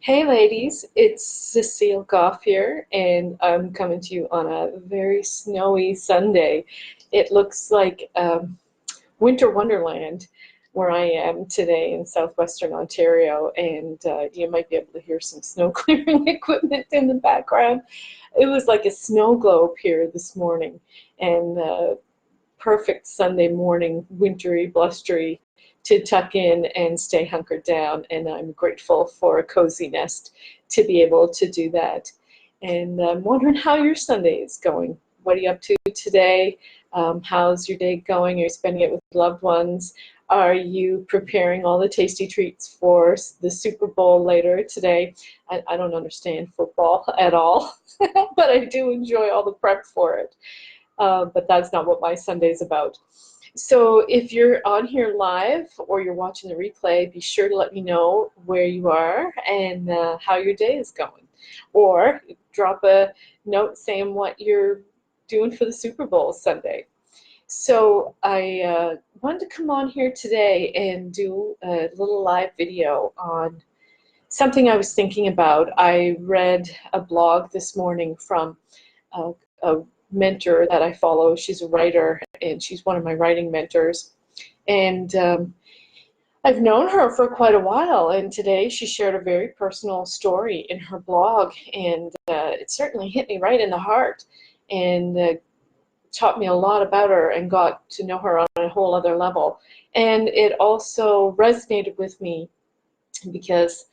Hey ladies, it's Cecile Goff here, and I'm coming to you on a very snowy Sunday. It looks like winter wonderland where I am today in southwestern Ontario, and you might be able to hear some snow clearing equipment in the background. It was like a snow globe here this morning, and perfect Sunday morning, wintry, blustery, to tuck in and stay hunkered down. And I'm grateful for a cozy nest to be able to do that. And I'm wondering how your Sunday is going. What are you up to today? How's your day going? Are you spending it with loved ones? Are you preparing all the tasty treats for the Super Bowl later today? I don't understand football at all, but I do enjoy all the prep for it. But that's not what my Sunday's about. So if you're on here live or you're watching the replay, be sure to let me know where you are and how your day is going. Or drop a note saying what you're doing for the Super Bowl Sunday. So I wanted to come on here today and do a little live video on something I was thinking about. I read a blog this morning from a mentor that I follow. She's a writer, and she's one of my writing mentors. And I've known her for quite a while, and today she shared a very personal story in her blog, and it certainly hit me right in the heart, and taught me a lot about her and got to know her on a whole other level. And it also resonated with me because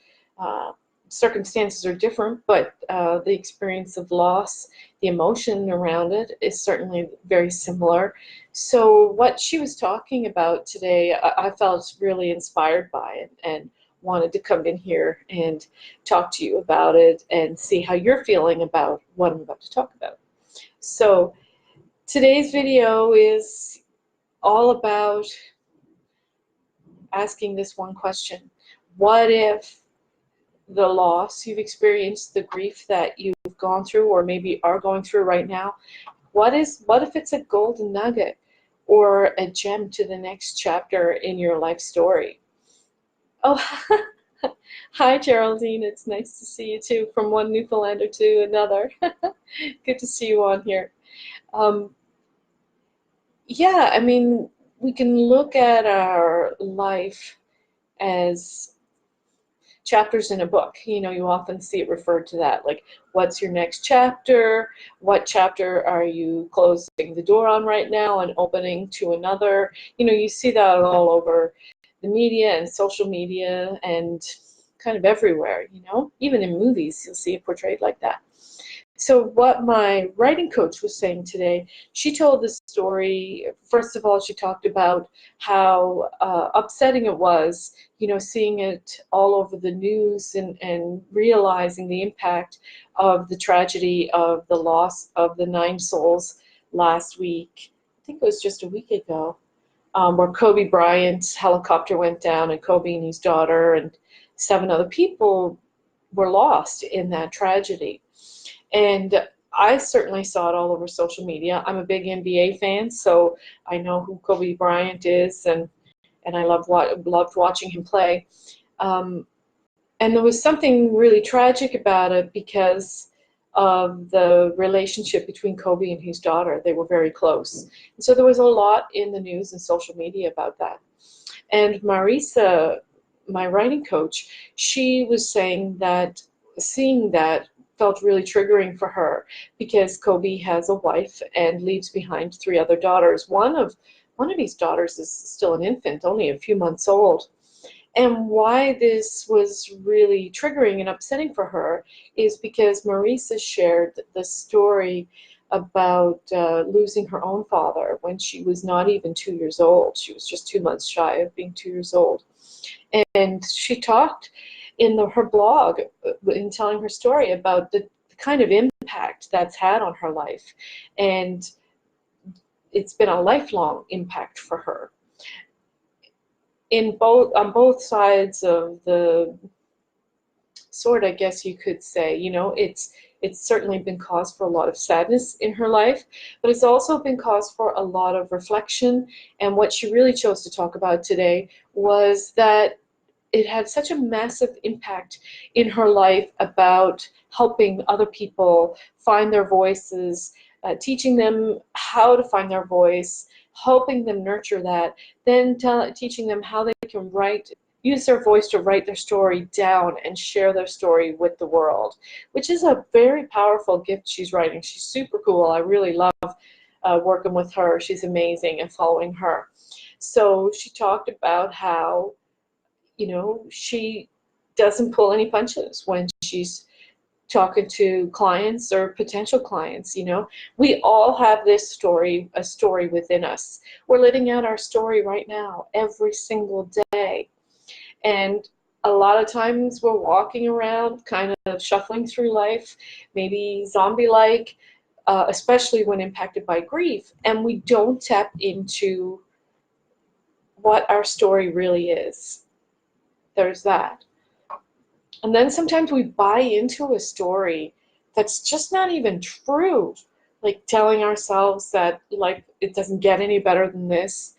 circumstances are different, but the experience of loss, the emotion around it is certainly very similar. So what she was talking about today, I felt really inspired by it and wanted to come in here and talk to you about it and see how you're feeling about what I'm about to talk about. So today's video is all about asking this one question. What if the loss you've experienced, the grief that you've gone through or maybe are going through right now, what if it's a golden nugget or a gem to the next chapter in your life story? Oh, hi Geraldine, it's nice to see you too, from one Newfoundlander to another. Good to see you on here. Yeah, I mean, we can look at our life as chapters in a book. You know, you often see it referred to that, like, what's your next chapter? What chapter are you closing the door on right now and opening to another? You know, you see that all over the media and social media and kind of everywhere, you know? Even in movies, you'll see it portrayed like that. So what my writing coach was saying today, she told the story. First of all, she talked about how upsetting it was, you know, seeing it all over the news and realizing the impact of the tragedy of the loss of the 9 souls last week. I think it was just a week ago, where Kobe Bryant's helicopter went down and Kobe and his daughter and 7 other people were lost in that tragedy. And I certainly saw it all over social media. I'm a big NBA fan, so I know who Kobe Bryant is, and I loved watching him play. And there was something really tragic about it because of the relationship between Kobe and his daughter. They were very close. And so there was a lot in the news and social media about that. And Marissa, my writing coach, she was saying that seeing that felt really triggering for her because Kobe has a wife and leaves behind 3 other daughters. One of his daughters is still an infant, only a few months old. And why this was really triggering and upsetting for her is because Marissa shared the story about losing her own father when she was not even 2 years old. She was just 2 months shy of being 2 years old. And she talked in her blog, in telling her story, about the kind of impact that's had on her life. And it's been a lifelong impact for her. On both sides of the sword, I guess you could say, you know, it's certainly been cause for a lot of sadness in her life, but it's also been cause for a lot of reflection. And what she really chose to talk about today was that it had such a massive impact in her life about helping other people find their voices, teaching them how to find their voice, helping them nurture that, then teaching them how they can use their voice to write their story down and share their story with the world, which is a very powerful gift she's writing. She's super cool. I really love working with her. She's amazing and following her. So she talked about how, you know, she doesn't pull any punches when she's talking to clients or potential clients. You know, we all have this story, a story within us. We're living out our story right now, every single day. And a lot of times we're walking around kind of shuffling through life, maybe zombie-like, especially when impacted by grief, and we don't tap into what our story really is. There's that. And then sometimes we buy into a story that's just not even true, like telling ourselves that like it doesn't get any better than this.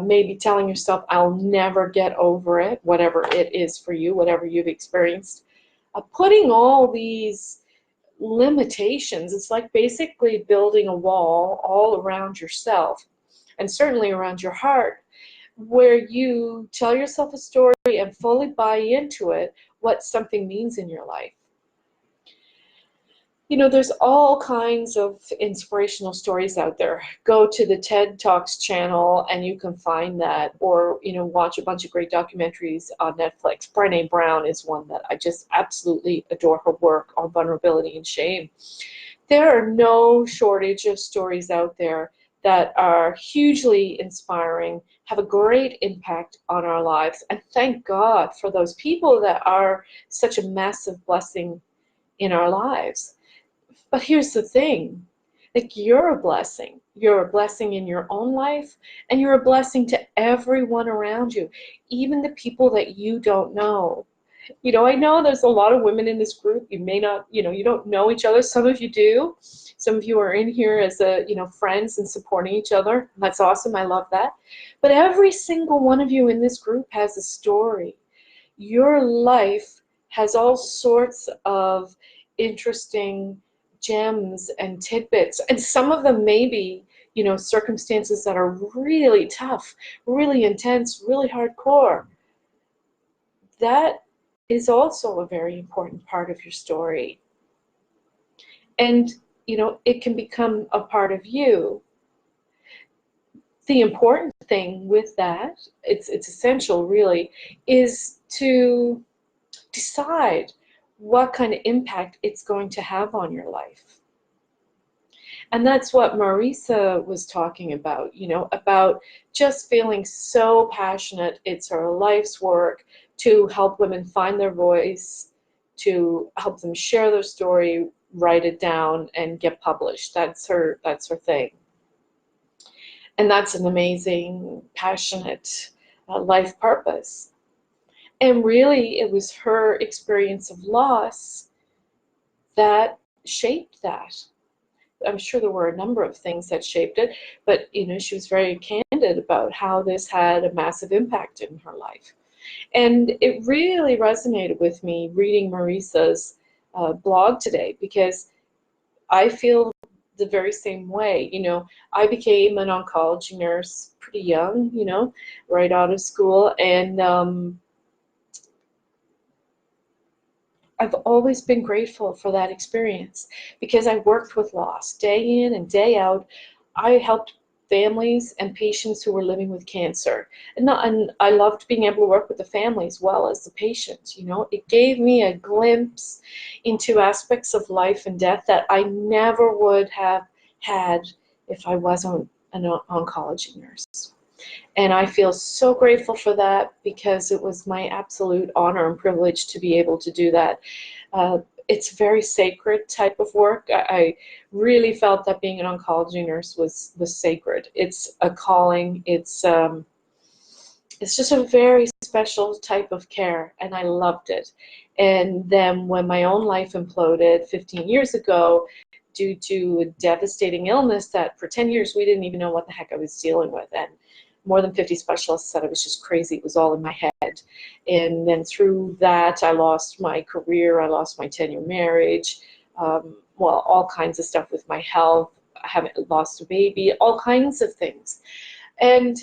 Maybe telling yourself, I'll never get over it, whatever it is for you, whatever you've experienced. Putting all these limitations, it's like basically building a wall all around yourself and certainly around your heart, where you tell yourself a story and fully buy into it, what something means in your life. You know, there's all kinds of inspirational stories out there. Go to the TED Talks channel and you can find that, or, you know, watch a bunch of great documentaries on Netflix. Brenda Brown is one that I just absolutely adore, her work on vulnerability and shame. There are no shortage of stories out there that are hugely inspiring, have a great impact on our lives, and thank God for those people that are such a massive blessing in our lives. But here's the thing, like, you're a blessing. You're a blessing in your own life, and you're a blessing to everyone around you, even the people that you don't know. You know, I know there's a lot of women in this group. You may not, you know, you don't know each other. Some of you do. Some of you are in here as friends and supporting each other. That's awesome. I love that. But every single one of you in this group has a story. Your life has all sorts of interesting gems and tidbits, and some of them may be, you know, circumstances that are really tough, really intense, really hardcore. That is also a very important part of your story. And, you know, it can become a part of you. The important thing with that, it's essential really, is to decide what kind of impact it's going to have on your life. And that's what Marissa was talking about, you know, about just feeling so passionate. It's her life's work to help women find their voice, to help them share their story, write it down, and get published. That's her thing. And that's an amazing, passionate life purpose. And really, it was her experience of loss that shaped that. I'm sure there were a number of things that shaped it, but, you know, she was very candid about how this had a massive impact in her life. And it really resonated with me reading Marissas' blog today, because I feel the very same way. You know, I became an oncology nurse pretty young, you know, right out of school, and I've always been grateful for that experience, because I worked with loss day in and day out. I helped families and patients who were living with cancer. And I loved being able to work with the family as well as the patients. You know, it gave me a glimpse into aspects of life and death that I never would have had if I wasn't an oncology nurse. And I feel so grateful for that, because it was my absolute honor and privilege to be able to do that. It's a very sacred type of work. I really felt that being an oncology nurse was sacred. It's a calling. It's just a very special type of care, and I loved it. And then when my own life imploded 15 years ago, due to a devastating illness that for 10 years we didn't even know what the heck I was dealing with. And more than 50 specialists said I was just crazy. It was all in my head. And then through that, I lost my career. I lost my 10-year marriage. Well, all kinds of stuff with my health. I haven't lost a baby, all kinds of things. And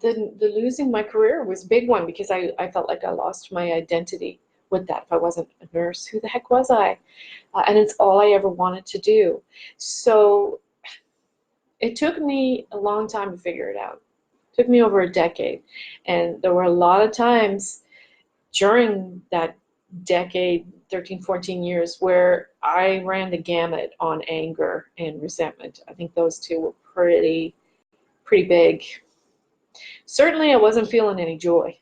the losing my career was a big one because I felt like I lost my identity with that. If I wasn't a nurse, who the heck was I? And it's all I ever wanted to do. So it took me a long time to figure it out. It took me over a decade. And there were a lot of times during that decade, 13, 14 years, where I ran the gamut on anger and resentment. I think those two were pretty big. Certainly I wasn't feeling any joy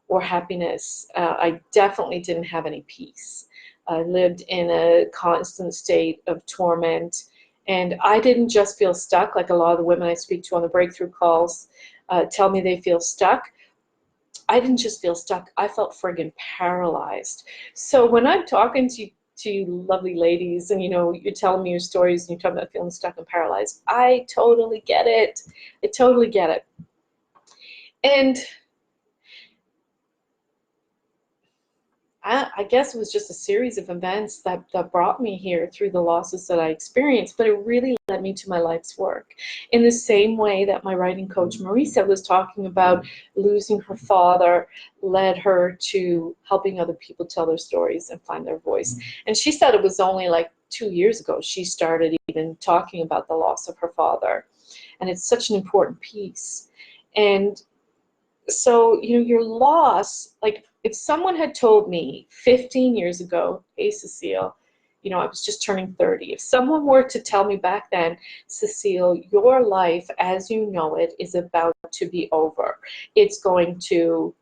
or happiness. I definitely didn't have any peace. I lived in a constant state of torment. And I didn't just feel stuck, like a lot of the women I speak to on the breakthrough calls tell me they feel stuck. I didn't just feel stuck. I felt friggin' paralyzed. So when I'm talking to you lovely ladies and, you know, you're telling me your stories and you're talking about feeling stuck and paralyzed, I totally get it. I totally get it. And I guess it was just a series of events that brought me here through the losses that I experienced, but it really led me to my life's work. In the same way that my writing coach Marissa was talking about losing her father led her to helping other people tell their stories and find their voice. And she said it was only like 2 years ago she started even talking about the loss of her father. And it's such an important piece. And so, you know, your loss, like if someone had told me 15 years ago, hey, Cecile, you know, I was just turning 30. If someone were to tell me back then, Cecile, your life as you know it is about to be over. It's going to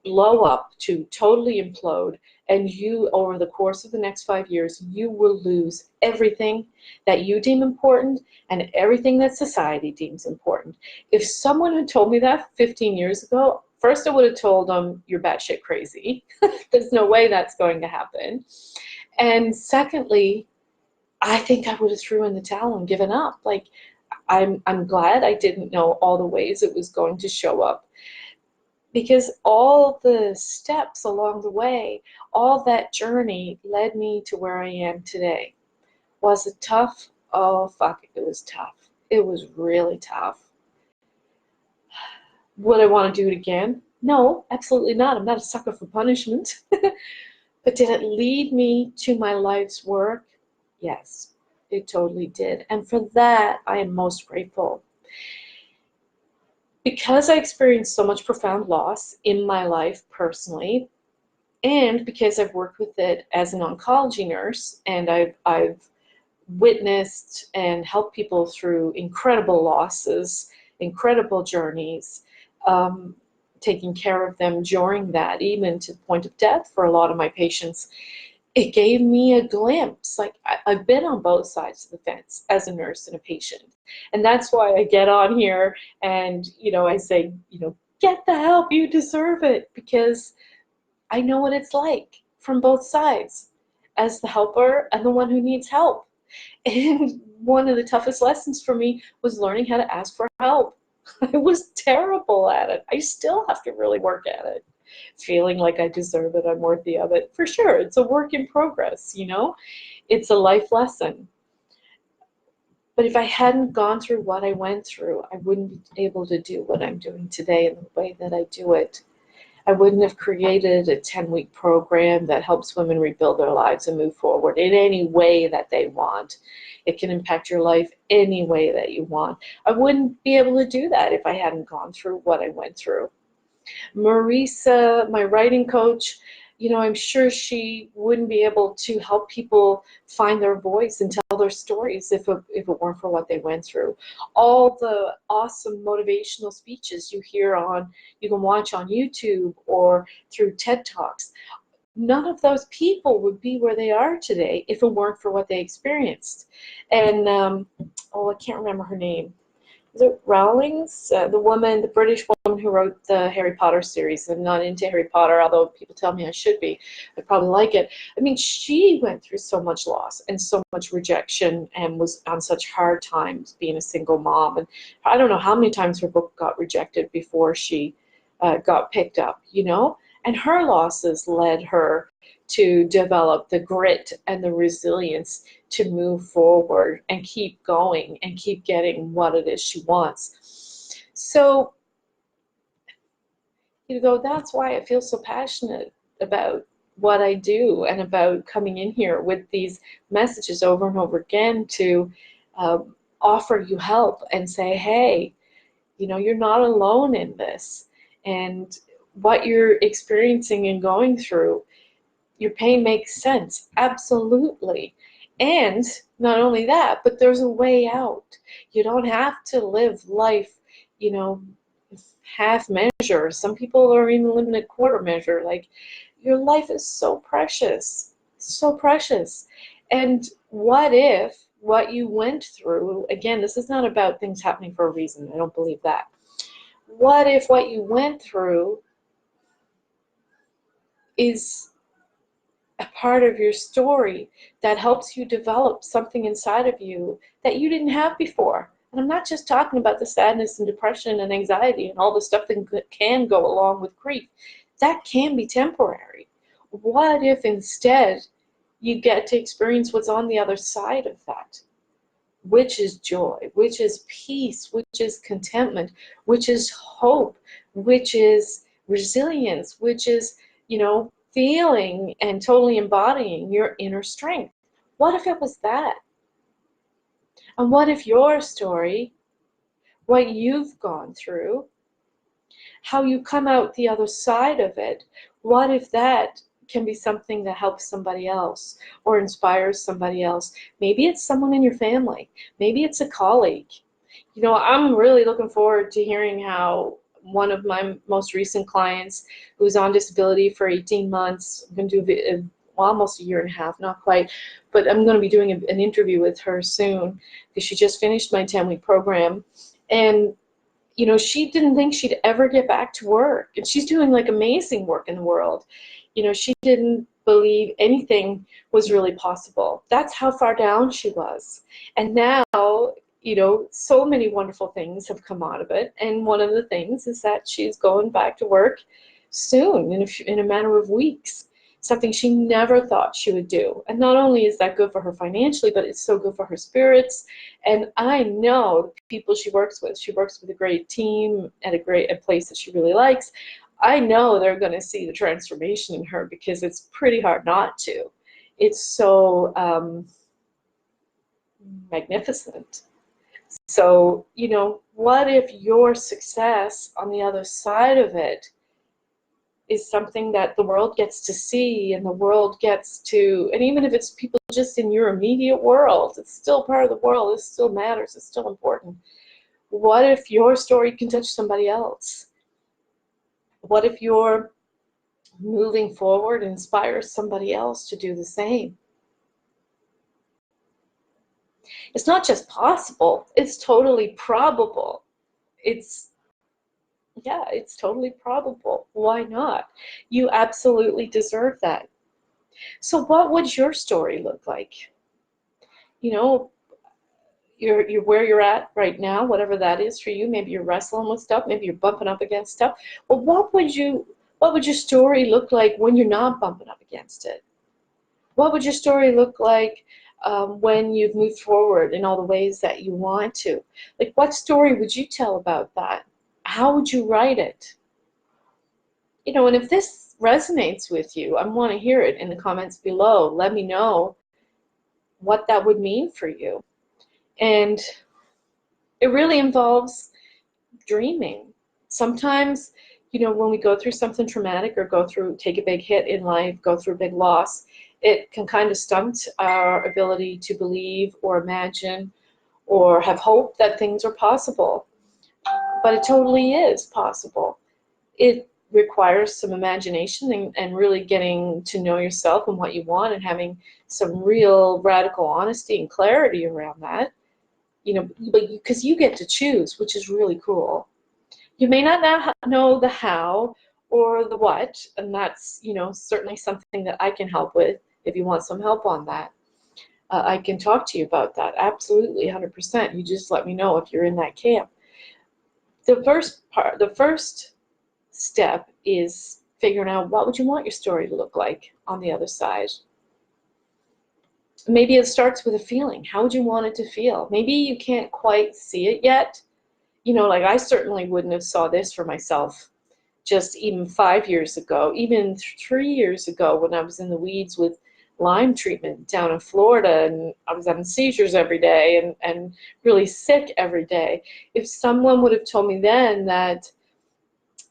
blow up, to totally implode, and you, over the course of the next 5 years, you will lose everything that you deem important and everything that society deems important. If someone had told me that 15 years ago, first I would have told them, you're batshit crazy. There's no way that's going to happen. And secondly, I think I would have threw in the towel and given up. Like, I'm glad I didn't know all the ways it was going to show up. Because all the steps along the way, all that journey led me to where I am today. Was it tough? Oh, fuck, it was tough. It was really tough. Would I want to do it again? No, absolutely not. I'm not a sucker for punishment. But did it lead me to my life's work? Yes, it totally did. And for that, I am most grateful. Because I experienced so much profound loss in my life personally, and because I've worked with it as an oncology nurse, and I've witnessed and helped people through incredible losses, incredible journeys, taking care of them during that, even to the point of death for a lot of my patients, it gave me a glimpse. Like, I've been on both sides of the fence as a nurse and a patient. And that's why I get on here and, you know, I say, you know, get the help, you deserve it, because I know what it's like from both sides as the helper and the one who needs help. And one of the toughest lessons for me was learning how to ask for help. I was terrible at it. I still have to really work at it. Feeling like I deserve it, I'm worthy of it. For sure, it's a work in progress, you know? It's a life lesson. But if I hadn't gone through what I went through, I wouldn't be able to do what I'm doing today in the way that I do it. I wouldn't have created a 10-week program that helps women rebuild their lives and move forward in any way that they want. It can impact your life any way that you want. I wouldn't be able to do that if I hadn't gone through what I went through. Marissa, my writing coach, you know, I'm sure she wouldn't be able to help people find their voice and tell their stories if it weren't for what they went through. All the awesome motivational speeches you can watch on YouTube or through TED Talks, none of those people would be where they are today if it weren't for what they experienced. And, oh, I can't remember her name. is it Rowling's, the woman, the British woman who wrote the Harry Potter series. I'm not into Harry Potter, although people tell me I should be. I probably like it. I mean, she went through so much loss and so much rejection and was on such hard times being a single mom. And I don't know how many times her book got rejected before she got picked up, you know? And her losses led her to develop the grit and the resilience to move forward and keep going and keep getting what it is she wants. So, you go, that's why I feel so passionate about what I do and about coming in here with these messages over and over again to offer you help and say, hey, you know, you're not alone in this. And what you're experiencing and going through, your pain makes sense, absolutely. And not only that, but there's a way out. You don't have to live life, you know, half measure. Some people are even living a quarter measure. Like, your life is so precious, so precious. And what if what you went through, again, this is not about things happening for a reason. I don't believe that. What if what you went through is a part of your story that helps you develop something inside of you that you didn't have before? And I'm not just talking about the sadness and depression and anxiety and all the stuff that can go along with grief. That can be temporary. What if instead you get to experience what's on the other side of that? Which is joy, which is peace, which is contentment, which is hope, which is resilience, which is, you know, feeling and totally embodying your inner strength. What if it was that? And what if your story, what you've gone through, how you come out the other side of it, what if that can be something that helps somebody else or inspires somebody else? Maybe it's someone in your family. Maybe it's a colleague. You know, I'm really looking forward to hearing how one of my most recent clients, who's on disability for 18 months, I'm going to do well, almost a year and a half, not quite, but I'm going to be doing an interview with her soon because she just finished my 10-week program. And you know, she didn't think she'd ever get back to work, and she's doing like amazing work in the world. You know, she didn't believe anything was really possible. That's how far down she was. And now, you know, so many wonderful things have come out of it. And one of the things is that she's going back to work soon, in a matter of weeks, something she never thought she would do. And not only is that good for her financially, but it's so good for her spirits. And I know the people she works with a great team at a place that she really likes. I know they're going to see the transformation in her because it's pretty hard not to. It's so magnificent. So, you know, what if your success on the other side of it is something that the world gets to see, and the world gets to, and even if it's people just in your immediate world, it's still part of the world, it still matters, it's still important. What if your story can touch somebody else? What if your moving forward inspires somebody else to do the same? It's not just possible, it's totally probable. Yeah, it's totally probable. Why not? You absolutely deserve that. So what would your story look like? You know, you're where you're at right now, whatever that is for you. Maybe you're wrestling with stuff, maybe you're bumping up against stuff. Well, what would your story look like when you're not bumping up against it? What would your story look like when you've moved forward in all the ways that you want to? Like, what story would you tell about that? How would you write it? You know, and if this resonates with you, I want to hear it in the comments below. Let me know what that would mean for you. And it really involves dreaming. Sometimes, you know, when we go through something traumatic or take a big hit in life, go through a big loss, it can kind of stunt our ability to believe or imagine or have hope that things are possible. But it totally is possible. It requires some imagination and really getting to know yourself and what you want and having some real radical honesty and clarity around that. you know, but because you get to choose, which is really cool. You may not know the how or the what, and that's, you know, certainly something that I can help with if you want some help on that. I can talk to you about that, absolutely, 100%. You just let me know if you're in that camp. The first step is figuring out what would you want your story to look like on the other side. Maybe it starts with a feeling. How would you want it to feel? Maybe you can't quite see it yet. You know, like I certainly wouldn't have saw this for myself just even 5 years ago, even 3 years ago when I was in the weeds with Lyme treatment down in Florida, and I was having seizures every day and really sick every day. If someone would have told me then that,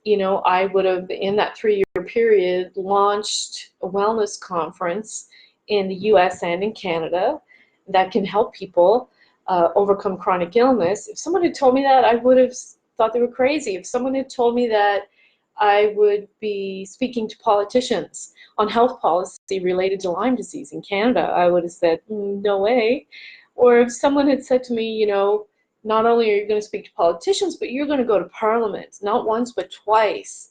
you know, I would have, in that 3-year period, launched a wellness conference in the US and in Canada that can help people overcome chronic illness. If someone had told me that, I would have thought they were crazy. If someone had told me that I would be speaking to politicians on health policy related to Lyme disease in Canada, I would have said, no way. Or if someone had said to me, you know, not only are you going to speak to politicians, but you're going to go to Parliament, not once, but twice,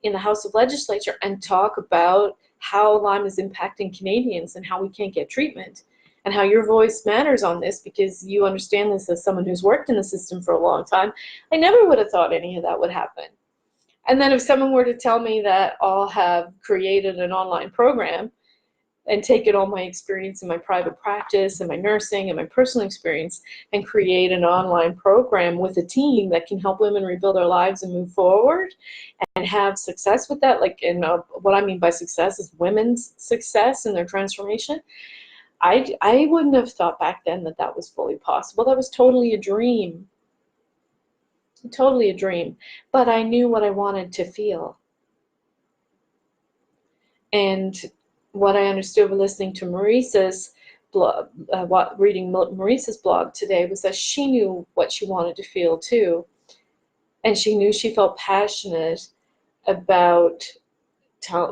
in the House of Legislature and talk about how Lyme is impacting Canadians and how we can't get treatment, and how your voice matters on this because you understand this as someone who's worked in the system for a long time. I never would have thought any of that would happen. And then if someone were to tell me that I'll have created an online program and taken all my experience in my private practice and my nursing and my personal experience and create an online program with a team that can help women rebuild their lives and move forward and have success with that, like, and what I mean by success is women's success in their transformation, I wouldn't have thought back then that that was fully possible. That was totally a dream. Totally a dream. But I knew what I wanted to feel. And what I understood with listening to Marissas blog, reading Marissas blog today, was that she knew what she wanted to feel too. And she knew she felt passionate about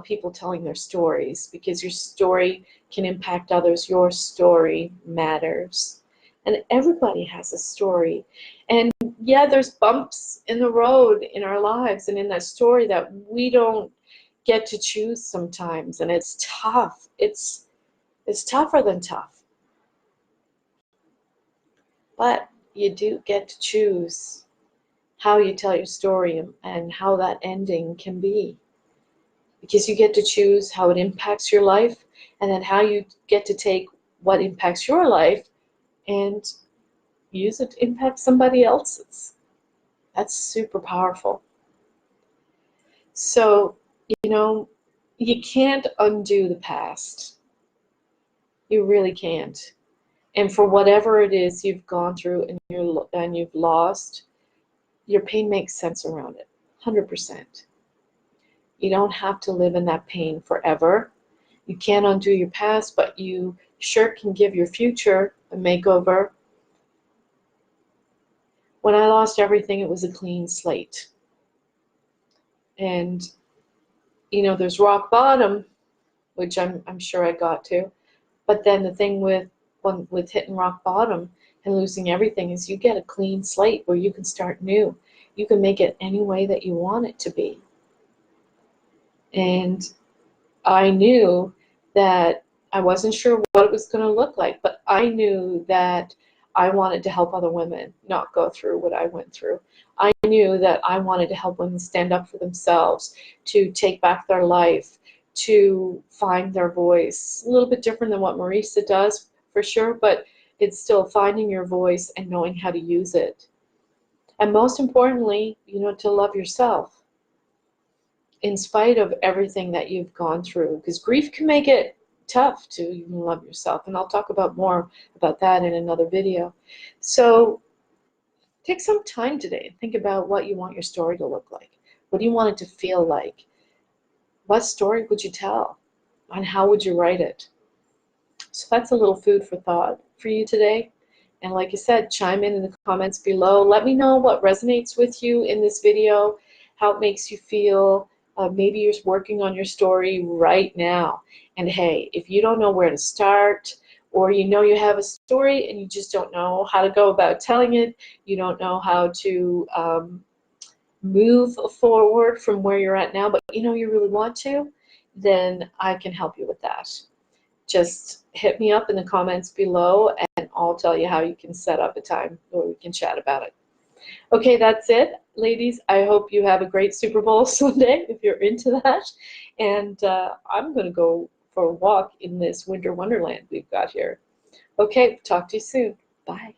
people telling their stories, because your story can impact others. Your story matters. And everybody has a story. And yeah, there's bumps in the road in our lives and in that story that we don't get to choose sometimes. And it's tough. It's tougher than tough. But you do get to choose how you tell your story and how that ending can be. Because you get to choose how it impacts your life, and then how you get to take what impacts your life and use it to impact somebody else's. That's super powerful. So, you know, you can't undo the past. You really can't. And for whatever it is you've gone through and you've lost, your pain makes sense around it, 100%. You don't have to live in that pain forever. You can't undo your past, but you sure can give your future a makeover. When I lost everything, it was a clean slate. And, you know, there's rock bottom, which I'm sure I got to. But then the thing with hitting rock bottom and losing everything is you get a clean slate where you can start new. You can make it any way that you want it to be. And I knew that I wasn't sure what it was going to look like, but I knew that I wanted to help other women not go through what I went through. I knew that I wanted to help women stand up for themselves, to take back their life, to find their voice. A little bit different than what Marissa does, for sure, but it's still finding your voice and knowing how to use it. And most importantly, you know, to love yourself in spite of everything that you've gone through, because grief can make it tough to even love yourself, and I'll talk about more about that in another video. So take some time today and think about what you want your story to look like. What do you want it to feel like? What story would you tell, and how would you write it? So that's a little food for thought for you today. And like I said, chime in the comments below. Let me know what resonates with you in this video, how it makes you feel. Maybe you're working on your story right now. And hey, if you don't know where to start, or you know you have a story and you just don't know how to go about telling it, you don't know how to move forward from where you're at now, but you know you really want to, then I can help you with that. Just hit me up in the comments below and I'll tell you how you can set up a time where we can chat about it. Okay, that's it, ladies. I hope you have a great Super Bowl Sunday if you're into that. And I'm going to go for a walk in this winter wonderland we've got here. Okay, talk to you soon. Bye.